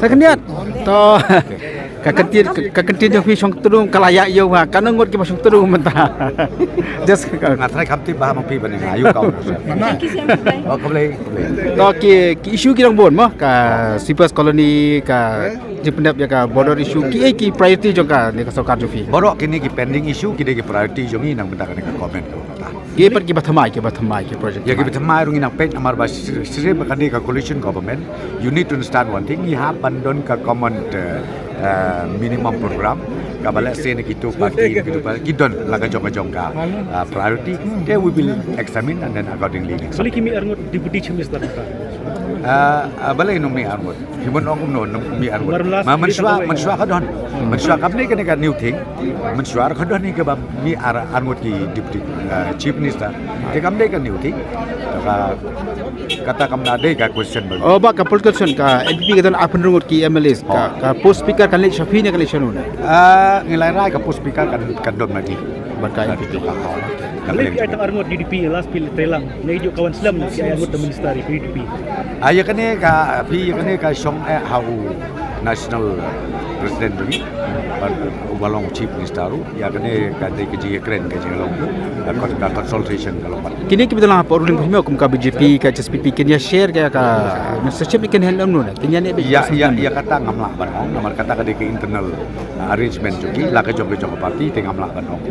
Takan niat. To kakentin yang pisong terung kalaya yo ha kanang ngot ki pasong terung mentah. Just Ngatai kam ti bah mang pi bani ayu kau. Oh kau boleh. to ki isu ki dong bon mo ka Cyprus colony ka jipendap ya ka border issue ki priority jong ka ni ka sarkar jo fi. Borok kini ki pending issue ki priority jongi nang benda kan komen ko. Ki ki batamai ki project. Ya kita mai rungi nak page amar bas sire bakandi ka coalition government. You need to understand one thing. You have bandon ka common minimum program. Kabala sen gitu parti gitu kidon laga jong ka priority. They we will examine and then accordingly. Sali kimi arngot deputy chief minister ka. Balai no mi arngot. Himon ong no mi arngot. Ma manswa ka don. Manswa kap ni ka new thing. Manswa ka don ni ka ba mi arngot ki deputy chief minister. Te kam ni ka new thing. Kata kam na dei ka question ba. Oh ba ka political ka NPP ka don apun rungot ki MLAs ka post speaker kan le shafi ne kan le shanu na. Ngilai rai ka post speaker kan don lagi. Berkait NPP. Lagi atang arngot DDP last pil telang. Nejo kawan Islam si arngot minister DDP. Aya kene ka song how national president ni walong chief minister ya kene ka de ke kren ke long ka consultation kalau pat Kini kita dalam apa ruling phimo kum ka BJP ka HSPP kini share ka membership ikan helm nu na kini ne ya kata ngamla banong nomor kata ka de ke internal arrangement jogi la ka jog party te ngamla banong.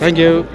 Thank you.